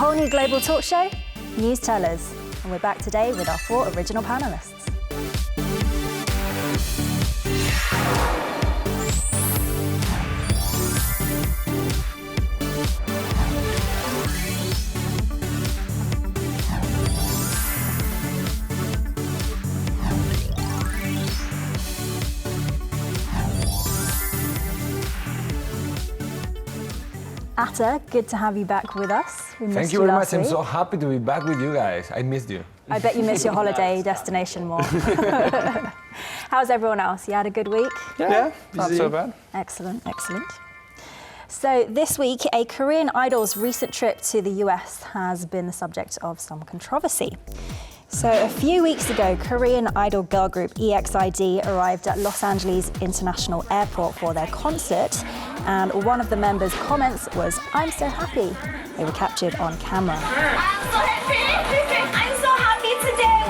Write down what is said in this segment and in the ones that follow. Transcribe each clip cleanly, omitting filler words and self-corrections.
whole new global talk show, Newstellers. And we're back today with our 4 original panelists. Atta, good to have you back with us. Thank you very much. I'm so happy to be back with you guys. I missed you. I bet you miss your holiday destination more. How's everyone else? You had a good week? Yeah, not so bad. Excellent, excellent. So this week, a Korean idol's recent trip to the US has been the subject of some controversy. So a few weeks ago, Korean idol girl group EXID arrived at Los Angeles International Airport for their concert, and one of the members' comments was, "I'm so happy." They were captured on camera. I'm so happy. I'm so happy today.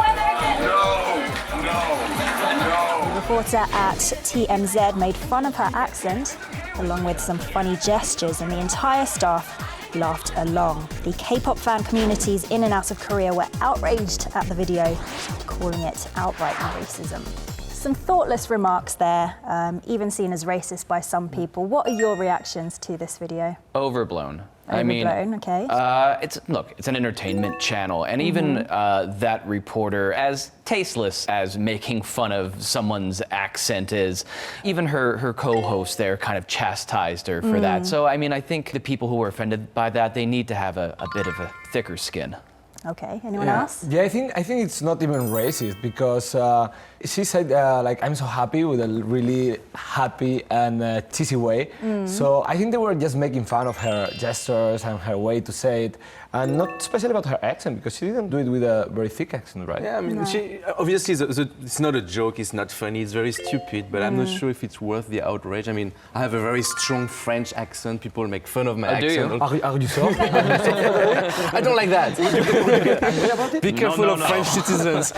No. The reporter at TMZ made fun of her accent, along with some funny gestures, and the entire staff laughed along. The K-pop fan communities in and out of Korea were outraged at the video, calling it outright racism. Some thoughtless remarks there, even seen as racist by some people. What are your reactions to this video? Overblown. Overblown, okay. It's an entertainment channel, and even that reporter, as tasteless as making fun of someone's accent is, even her co-host there kind of chastised her for that. So, I mean, I think the people who were offended by that, they need to have a bit of a thicker skin. Okay, anyone else? Yeah, I think it's not even racist because she said like, "I'm so happy," with a really happy and cheesy way. So I think they were just making fun of her gestures and her way to say it, and not especially about her accent, because she didn't do it with a very thick accent, right? Yeah, I mean, she obviously it's not a joke, it's not funny, it's very stupid, but I'm not sure if it's worth the outrage. I mean, I have a very strong French accent. People make fun of my accent. Do you? Are you sure? I don't like that. Be careful of French citizens.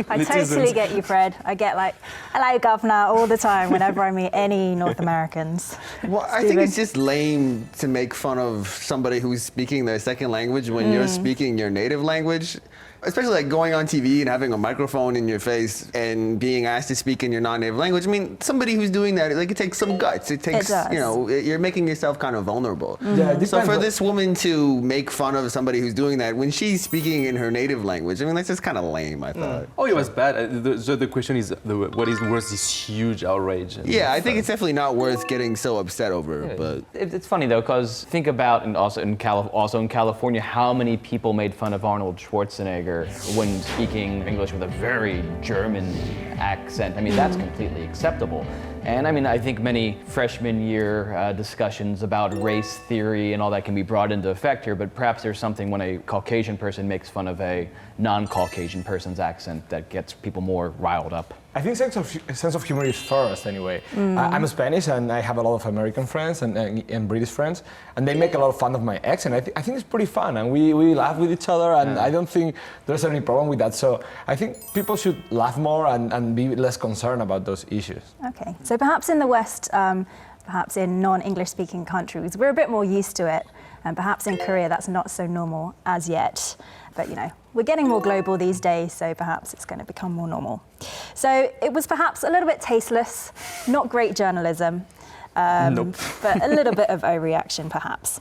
I totally get you, Fred. I get like, "Hello, governor," all the time whenever I meet any North Americans. Well, I think it's just lame to make fun of somebody who's speaking their second language when you're speaking your native language. Especially like going on TV and having a microphone in your face and being asked to speak in your non-native language. I mean, somebody who's doing that, like, it takes some guts. It takes, you know, you're making yourself kind of vulnerable. Yeah, So for this woman to make fun of somebody who's doing that when she's speaking in her native language, I mean, that's just kind of lame, I thought. Oh, it was bad. The question is, what is worth this huge outrage? Yeah, I think it's definitely not worth getting so upset over, but... It's funny though, because think about, and also in California, how many people made fun of Arnold Schwarzenegger when speaking English with a very German accent. I mean, that's completely acceptable. And I mean, I think many freshman year discussions about race theory and all that can be brought into effect here, but perhaps there's something when a Caucasian person makes fun of a non-Caucasian person's accent that gets people more riled up. I think sense of humor is first, anyway. I'm Spanish, and I have a lot of American friends and British friends, and they make a lot of fun of my accent. I think it's pretty fun, and we laugh with each other, and I don't think there's any problem with that. So I think people should laugh more and be less concerned about those issues. Okay, so perhaps in the West, perhaps in non-English speaking countries, we're a bit more used to it, and perhaps in Korea that's not so normal as yet. But, you know, we're getting more global these days, so perhaps it's going to become more normal. So it was perhaps a little bit tasteless, not great journalism, but a little bit of overreaction, perhaps.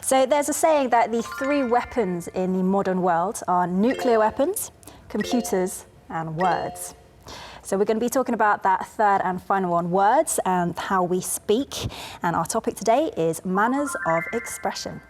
So there's a saying that the 3 weapons in the modern world are nuclear weapons, computers, and words. So we're going to be talking about that third and final one, words, and how we speak. And our topic today is manners of expression.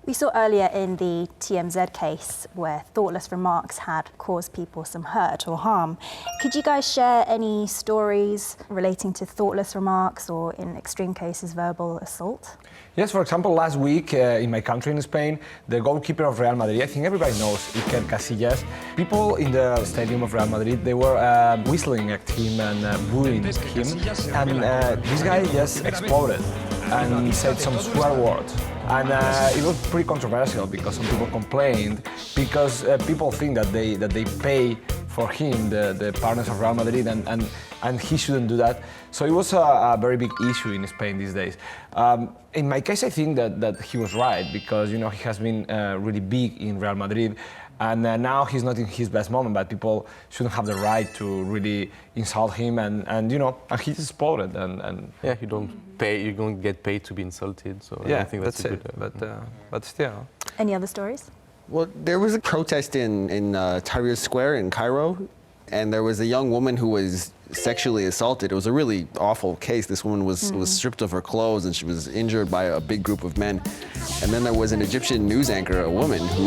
We saw earlier in the TMZ case where thoughtless remarks had caused people some hurt or harm. Could you guys share any stories relating to thoughtless remarks or, in extreme cases, verbal assault? Yes, for example, last week in my country, in Spain, the goalkeeper of Real Madrid, I think everybody knows, Iker Casillas, people in the stadium of Real Madrid, they were whistling at him and booing him, and this guy just exploded and said some swear words. And it was pretty controversial because some people complained because people think that they pay for him, the partners of Real Madrid, and he shouldn't do that. So it was a very big issue in Spain these days. In my case, I think that he was right, because he has been really big in Real Madrid, and now he's not in his best moment, but people shouldn't have the right to really insult him, and he just exploded. And yeah, you don't get paid to be insulted. So yeah, I think that's a it. good. But still. Any other stories? Well, there was a protest in Tahrir Square in Cairo, and there was a young woman who was sexually assaulted. It was a really awful case. This woman was stripped of her clothes, and she was injured by a big group of men. And then there was an Egyptian news anchor, a woman, who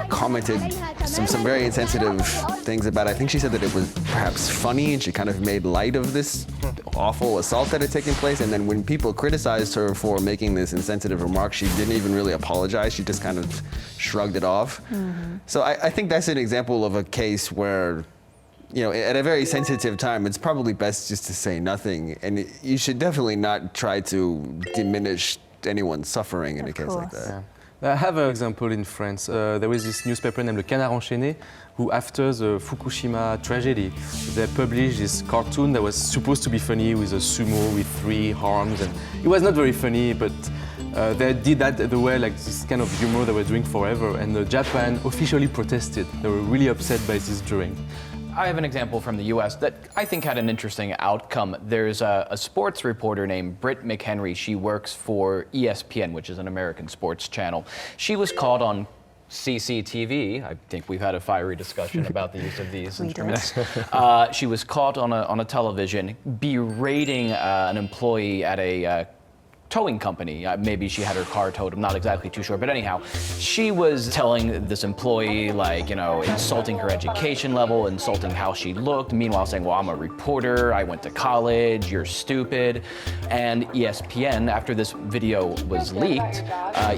commented some very insensitive things about it. I think she said that it was perhaps funny, and she kind of made light of this awful assault that had taken place. And then when people criticized her for making this insensitive remark, she didn't even really apologize. She just kind of shrugged it off. So I think that's an example of a case where, at a very sensitive time, it's probably best just to say nothing. And you should definitely not try to diminish anyone's suffering in a case like that. I have an example in France. There was this newspaper named Le Canard Enchaîné, who after the Fukushima tragedy, they published this cartoon that was supposed to be funny with a sumo with 3 arms. And it was not very funny, but they did that the way, like this kind of humor they were doing forever. And Japan officially protested. They were really upset by this drawing. I have an example from the US that I think had an interesting outcome. There's a sports reporter named Britt McHenry. She works for ESPN, which is an American sports channel. She was caught on CCTV. I think we've had a fiery discussion about the use of these instruments. She was caught on a television berating an employee at a towing company. Maybe she had her car towed, I'm not exactly too sure. But anyhow, she was telling this employee, insulting her education level, insulting how she looked, meanwhile saying, well, I'm a reporter, I went to college, you're stupid. And ESPN, after this video was leaked,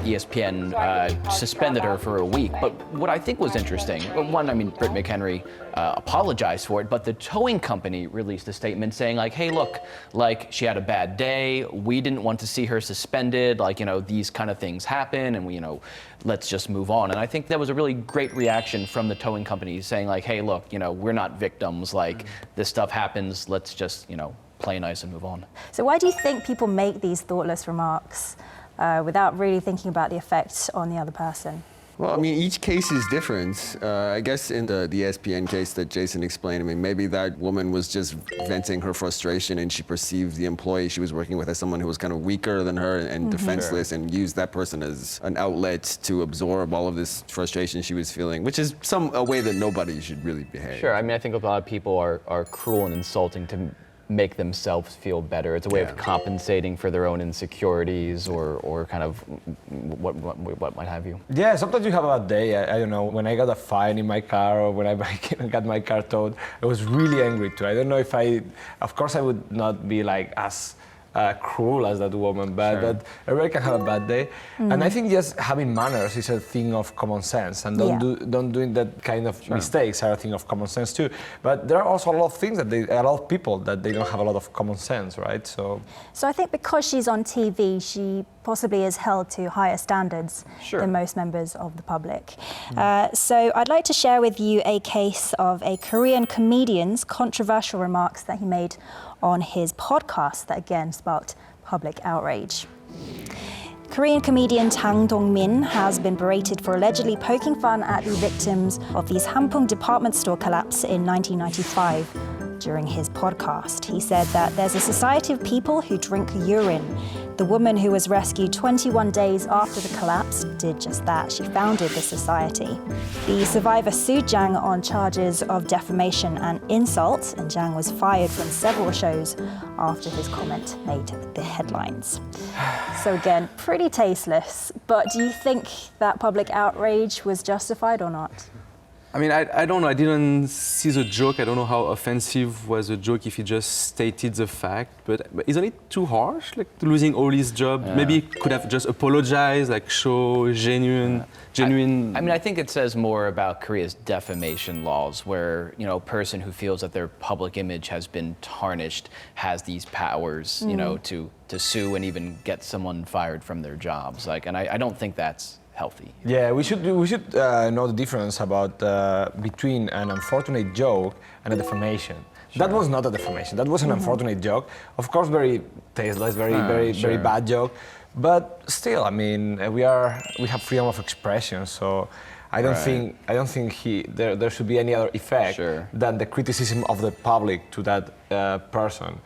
ESPN suspended her for a week. But what I think was interesting, one, Britt McHenry apologized for it, but the towing company released a statement saying hey, look, she had a bad day, we didn't want to see her suspended, these kind of things happen, and we, let's just move on. And I think that was a really great reaction from the towing company saying hey, look, we're not victims, this stuff happens, let's just, play nice and move on. So why do you think people make these thoughtless remarks without really thinking about the effect on the other person? Well, each case is different. I guess in the ESPN case that Jason explained, maybe that woman was just venting her frustration, and she perceived the employee she was working with as someone who was kind of weaker than her and defenseless, and used that person as an outlet to absorb all of this frustration she was feeling, which is a way that nobody should really behave. Sure, I think a lot of people are cruel and insulting to make themselves feel better. It's a way of compensating for their own insecurities or kind of what might have you. Yeah, sometimes you have a bad day. I don't know, when I got a fine in my car or when I got my car towed, I was really angry too. I don't know if of course I would not be as cruel as that woman, but everybody can have a bad day. And I think just having manners is a thing of common sense, and don't doing that kind of mistakes are a thing of common sense too. But there are also a lot of things a lot of people that they don't have a lot of common sense, right? So I think because she's on TV, she possibly is held to higher standards than most members of the public. So I'd like to share with you a case of a Korean comedian's controversial remarks that he made on his podcast that again sparked public outrage. Korean comedian Jang Dongmin has been berated for allegedly poking fun at the victims of the Sampung department store collapse in 1995 during his podcast. He said that there's a society of people who drink urine. The woman who was rescued 21 days after the collapse did just that. She founded the society. The survivor sued Jang on charges of defamation and insult, and Jang was fired from several shows after his comment made the headlines. So again, pretty tasteless, but do you think that public outrage was justified or not? I don't know. I didn't see the joke. I don't know how offensive was the joke if he just stated the fact. But isn't it too harsh, losing all his job? Maybe he could have just apologized, show genuine. I think it says more about Korea's defamation laws, where a person who feels that their public image has been tarnished has these powers, to sue and even get someone fired from their jobs. And I don't think that's healthy. Yeah, we should know the difference about between an unfortunate joke and a defamation. That was not a defamation. That was an unfortunate joke. Of course, very tasteless, very bad joke. But still, I mean, we have freedom of expression. So I don't think there should be any other effect than the criticism of the public to that person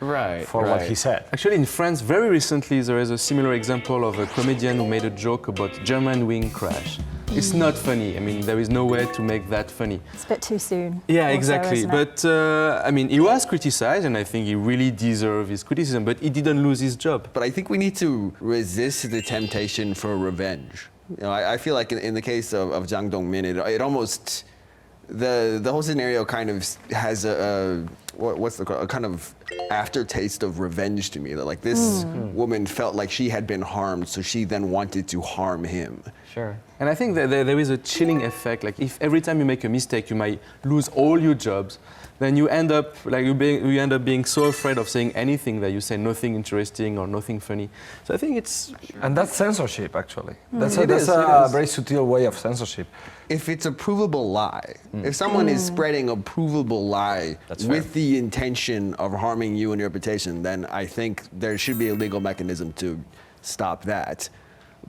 for what he said. Actually, in France, very recently, there is a similar example of a comedian who made a joke about German wing crash. It's not funny. I mean, there is no way to make that funny. It's a bit too soon. Yeah, also, exactly. But I mean, he was criticized, and I think he really deserved his criticism. But he didn't lose his job. But I think we need to resist the temptation for revenge. You know, I feel like in the case of Jang Dongmin, it almost the whole scenario kind of has a kind of aftertaste of revenge to me. That like this woman felt like she had been harmed, so she then wanted to harm him. Sure. And I think that there is a chilling effect. Like if every time you make a mistake, you might lose all your jobs, then you end up being so afraid of saying anything that you say nothing interesting or nothing funny. So I think and that's censorship actually. That's It is. a very subtle way of censorship. If it's a provable lie, if someone is spreading a provable lie with the intention of harming you and your reputation, then I think there should be a legal mechanism to stop that.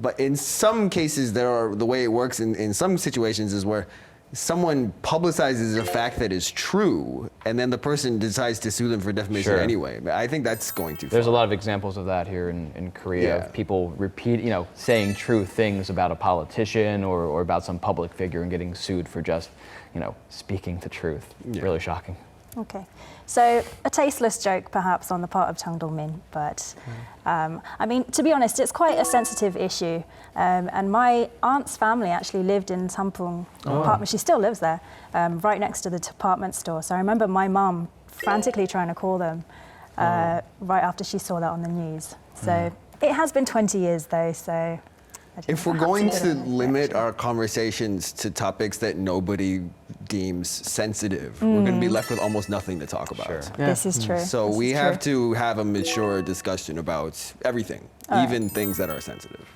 But in some cases, the way it works in some situations is where someone publicizes a fact that is true, and then the person decides to sue them for defamation anyway. I think that's going too far. There's a lot of examples of that here in Korea, of people saying true things about a politician or about some public figure and getting sued for just, speaking the truth. Really shocking. Okay, so a tasteless joke perhaps on the part of Jang Dongmin, but I mean, to be honest, it's quite a sensitive issue. And my aunt's family actually lived in Sampung apartment. She still lives there, right next to the department store. So I remember my mum frantically trying to call them right after she saw that on the news. So it has been 20 years though, so. If we're going to limit our conversations to topics that nobody deems sensitive, we're going to be left with almost nothing to talk about. This is true. So we have to have a mature discussion about everything, even things that are sensitive.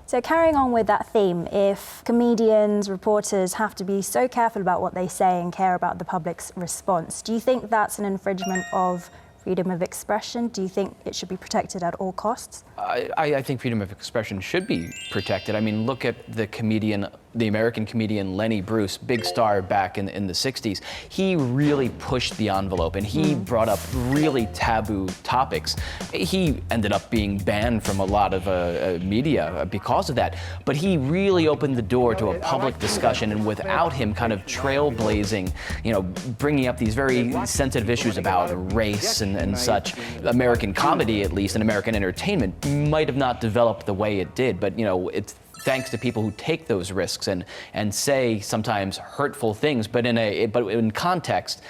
So carrying on with that theme, if comedians, reporters have to be so careful about what they say and care about the public's response, do you think that's an infringement of freedom of expression? Do you think it should be protected at all costs? I think freedom of expression should be protected. I mean, look at the American comedian Lenny Bruce, big star back in the 60s. He really pushed the envelope and he brought up really taboo topics. He ended up being banned from a lot of media because of that. But he really opened the door to a public discussion, and without him kind of trailblazing, bringing up these very sensitive issues about race and such, American comedy, at least, and American entertainment might have not developed the way it did. But it's thanks to people who take those risks and say sometimes hurtful things, but in context,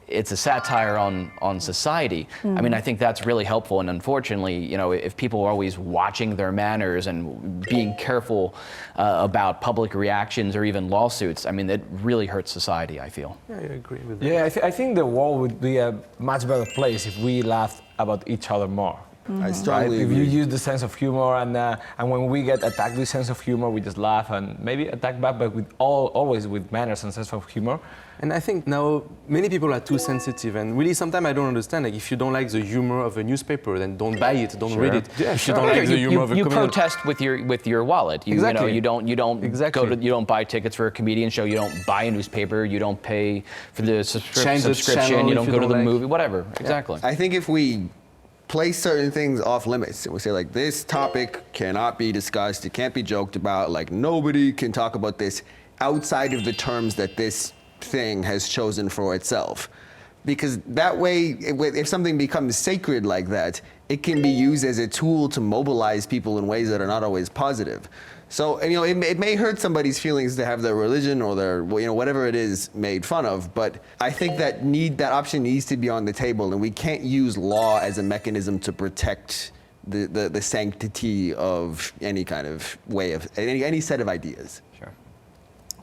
it's a satire on society. I mean, I think that's really helpful. And unfortunately, if people are always watching their manners and being careful about public reactions or even lawsuits, I mean, it really hurts society, I feel. Yeah, I agree with that. Yeah, I think the world would be a much better place if we laughed about each other more. I strongly If agree. you use the sense of humor, and when we get attacked with sense of humor, we just laugh and maybe attack back, but always with manners and sense of humor. And I think now many people are too sensitive, and really sometimes I don't understand. Like if you don't like the humor of a newspaper, then don't buy it, don't read it. Yeah, if you don't like the humor of a you comedian, protest with your wallet. Exactly. You don't Exactly. you don't buy tickets for a comedian show. You don't buy a newspaper. You don't pay for the Change the subscription. channel You if don't you go to don't the like. movie. Whatever. Exactly. I think if we place certain things off limits and we say like this topic cannot be discussed, it can't be joked about, like nobody can talk about this outside of the terms that this thing has chosen for itself, because that way if something becomes sacred like that, it can be used as a tool to mobilize people in ways that are not always positive. So, and, it may hurt somebody's feelings to have their religion or their, whatever it is made fun of, but I think that option needs to be on the table, and we can't use law as a mechanism to protect the sanctity of any kind of way of, any set of ideas. Sure.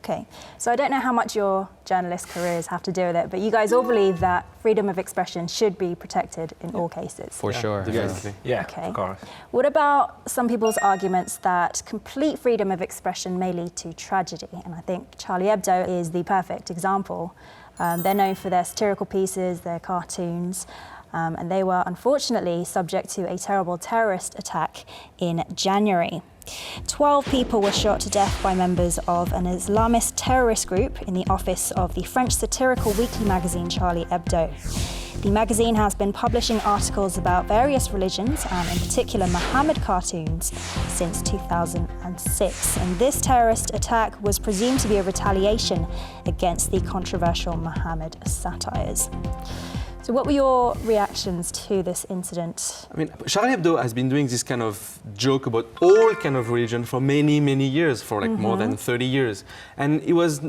Okay, so I don't know how much your journalist careers have to do with it, but you guys all believe that freedom of expression should be protected in all cases. For sure. Definitely. Yeah, Okay. of course. What about some people's arguments that complete freedom of expression may lead to tragedy? And I think Charlie Hebdo is the perfect example. They're known for their satirical pieces, their cartoons, and they were unfortunately subject to a terrible terrorist attack in January. 12 people were shot to death by members of an Islamist terrorist group in the office of the French satirical weekly magazine Charlie Hebdo. The magazine has been publishing articles about various religions and in particular Muhammad cartoons since 2006. And this terrorist attack was presumed to be a retaliation against the controversial Muhammad satires. So what were your reactions to this incident? I mean, Charlie Hebdo has been doing this kind of joke about all kind of religion for many, many years, for like more than 30 years. And there was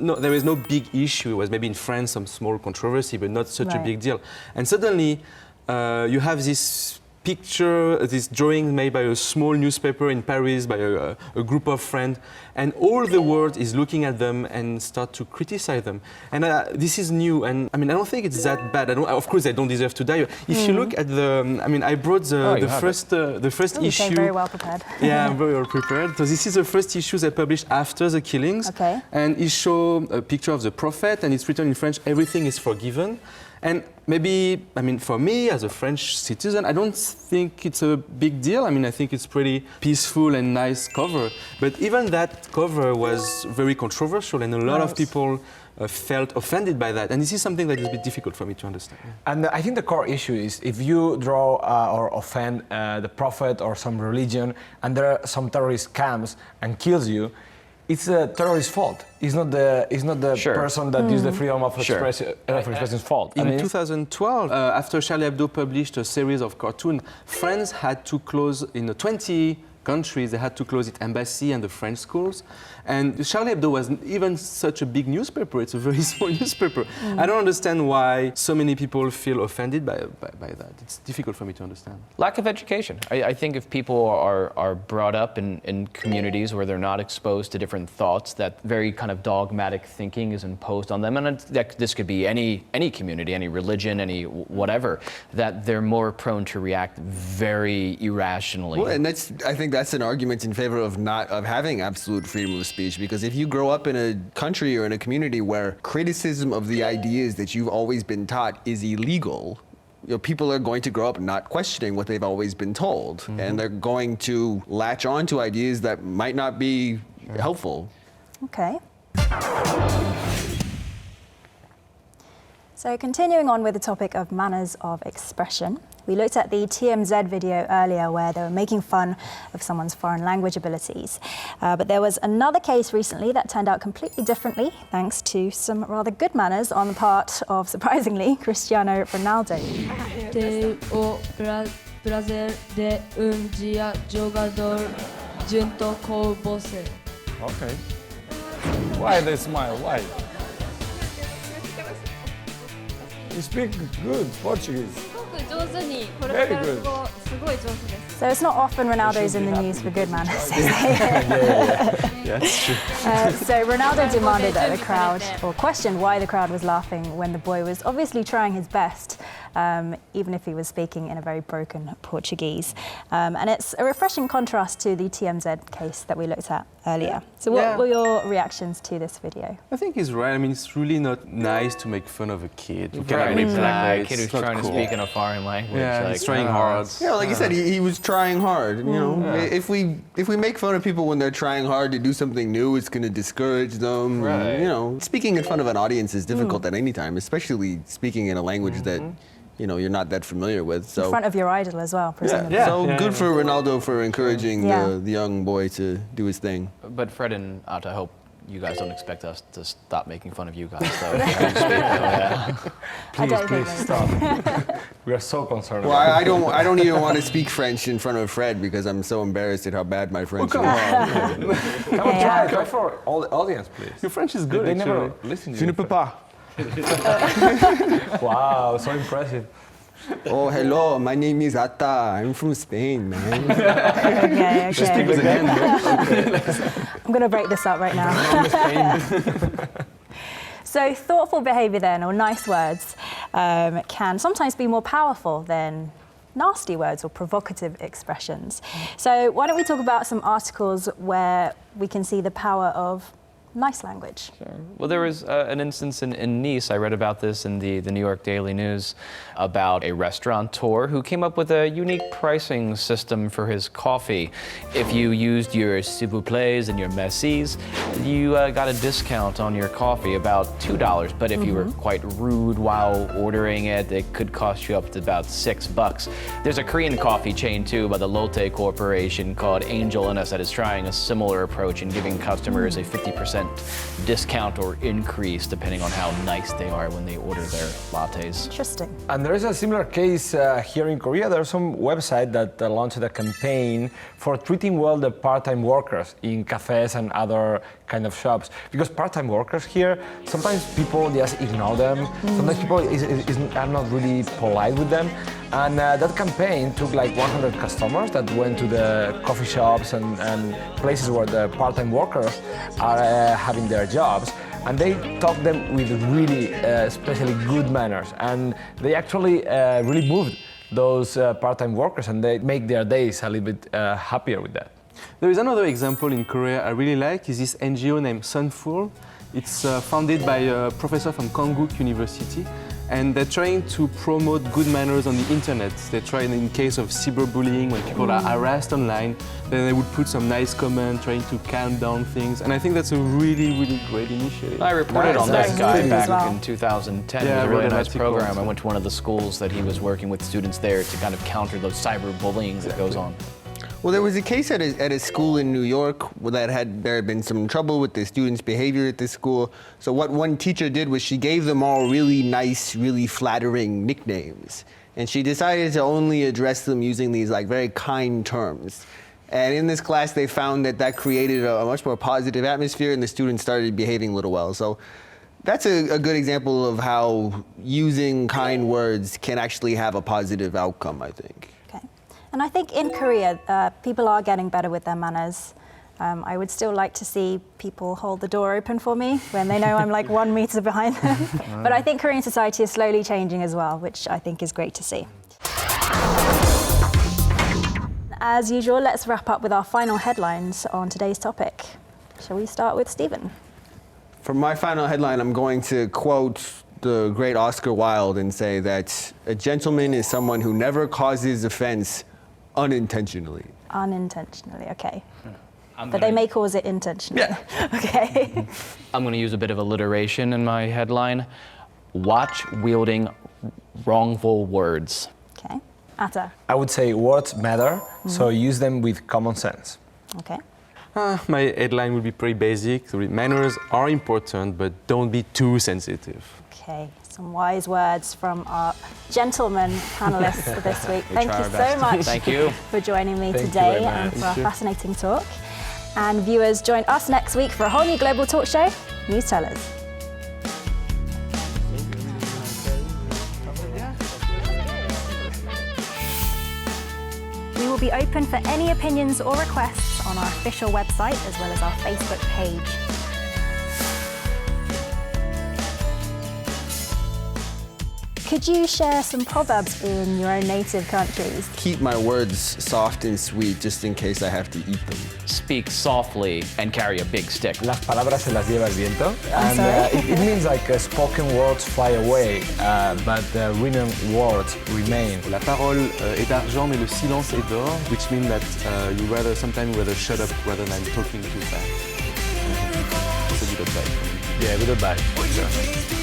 no big issue. It was maybe in France some small controversy, but not such a big deal. And suddenly you have this picture, this drawing made by a small newspaper in Paris by a group of friends, and all the world is looking at them and start to criticize them. And this is new, and I mean, I don't think it's that bad. Of course, they don't deserve to die. If you look at I mean, I brought the first You issue. came very well prepared. Yeah, I'm very well prepared. So this is the first issue they published after the killings. Okay. And it shows a picture of the prophet, and it's written in French, everything is forgiven. And maybe, I mean, for me as a French citizen, I don't think it's a big deal. I mean, I think it's pretty peaceful and nice cover. But even that cover was very controversial, and a lot of people felt offended by that. And this is something that is a bit difficult for me to understand. And I think the core issue is if you draw or offend the prophet or some religion, and there are some terrorist comes and kills you, it's the terrorist's fault. It's not the person that used the freedom of expression's fault. In 2012, after Charlie Hebdo published a series of cartoons, France had to close in 20 countries. They had to close its embassy and the French schools. And Charlie Hebdo wasn't even such a big newspaper. It's a very small newspaper. I don't understand why so many people feel offended by that. It's difficult for me to understand. Lack of education. I think if people are brought up in communities where they're not exposed to different thoughts, that very kind of dogmatic thinking is imposed on them, and this could be any community, any religion, any whatever, that they're more prone to react very irrationally. Well, and I think that's an argument in favor of having absolute freedom of speech, because if you grow up in a country or in a community where criticism of the ideas that you've always been taught is illegal, people are going to grow up not questioning what they've always been told, and they're going to latch on to ideas that might not be helpful. Okay. So continuing on with the topic of manners of expression, we looked at the TMZ video earlier where they were making fun of someone's foreign language abilities. But there was another case recently that turned out completely differently thanks to some rather good manners on the part of, surprisingly, Cristiano Ronaldo. Okay. Why they smile? Why? You speak good Portuguese. Very good. So it's not often Ronaldo's in the news for good manners. Yeah, it's true. So Ronaldo demanded that the crowd, or questioned why the crowd was laughing when the boy was obviously trying his best, even if he was speaking in a very broken Portuguese. And it's a refreshing contrast to the TMZ case that we looked at earlier. So what were your reactions to this video? I think he's right. I mean, it's really not nice to make fun of a kid. Right, exactly. A kid who's trying to speak in a foreign language. Yeah, he's trying hard. Yeah, like you said, he was trying hard. You know, if we make fun of people when they're trying hard to do something new, it's going to discourage them. Right. You know, speaking in front of an audience is difficult at any time, especially speaking in a language that you're not that familiar with. So In front of your idol as well, presumably. Good for Ronaldo for encouraging the young boy to do his thing. But Fred and Ata, I hope you guys don't expect us to stop making fun of you guys. So Please stop. We are so concerned. Well, I don't even want to speak French in front of Fred because I'm so embarrassed at how bad my French is. Come on, try for all the audience, please. Your French is good, They actually. never listen to Je you. ne peux pas. Wow, so impressive. Oh, hello, my name is Atta. I'm from Spain, man. Okay, Speak okay. with the hand. I'm going to break this up right now. So thoughtful behavior then, or nice words, can sometimes be more powerful than nasty words or provocative expressions. So why don't we talk about some articles where we can see the power of nice language. Well, there was an instance in Nice, I read about this in the New York Daily News, about a restaurateur who came up with a unique pricing system for his coffee. If you used your s'il vous plaîts and your mercis, you got a discount on your coffee, about $2. But if you were quite rude while ordering it, it could cost you up to about $6. There's a Korean coffee chain too by the Lotte Corporation called Angel and Us that is trying a similar approach and giving customers a 50% discount or increase depending on how nice they are when they order their lattes. Interesting. And there is a similar case here in Korea. There's some website that launched a campaign for treating well the part-time workers in cafes and other kind of shops. Because part-time workers here, sometimes people just ignore them. Sometimes people are not really polite with them. And that campaign took like 100 customers that went to the coffee shops and places where the part-time workers are having their jobs. And they taught them with really, especially good manners. And they actually really moved those part-time workers, and they make their days a little bit happier with that. There is another example in Korea I really like, is this NGO named Sunful. It's founded by a professor from Konkuk University, and they're trying to promote good manners on the internet. They try, in case of cyberbullying, when people are harassed online, then they would put some nice comment, trying to calm down things. And I think that's a really, really great initiative. I reported on that Nice. guy Nice. back Wow. in 2010. Yeah, It was I a really read an nice article program. also. I went to one of the schools that he was working with students there to kind of counter those cyberbullying that goes on. Well, there was a case at a school in New York where there had been some trouble with the students' behavior at this school. So what one teacher did was she gave them all really nice, really flattering nicknames. And she decided to only address them using these like very kind terms. And in this class, they found that created a much more positive atmosphere, and the students started behaving a little well. So that's a good example of how using kind words can actually have a positive outcome, I think. Okay. And I think in Korea, people are getting better with their manners. I would still like to see people hold the door open for me when they know I'm like 1 meter behind them. But I think Korean society is slowly changing as well, which I think is great to see. As usual, let's wrap up with our final headlines on today's topic. Shall we start with Stephen? For my final headline, I'm going to quote the great Oscar Wilde and say that a gentleman is someone who never causes offense unintentionally. Unintentionally, okay. I'm But they may cause it intentionally. Yeah. Okay. I'm going to use a bit of alliteration in my headline. Watch wielding wrongful words. Okay. Atta. I would say words matter, so use them with common sense. Okay. My headline would be pretty basic. So manners are important, but don't be too sensitive. Okay. Some wise words from our gentlemen panelists this week. Thank try you our so best. much Thank you. for joining me Thank you today very and much. for our Thank you. fascinating talk. And viewers, join us next week for a whole new global talk show, Newstellers. We will be open for any opinions or requests on our official website as well as our Facebook page. Could you share some proverbs in your own native countries? Keep my words soft and sweet just in case I have to eat them. Speak softly and carry a big stick. Las palabras se las lleva el viento. And sorry? it means like spoken words fly away, but written words remain. La parole est d'argent, mais le silence est d'or, which means that sometimes you rather shut up rather than talking too fast. It's a good advice. Yeah, good advice.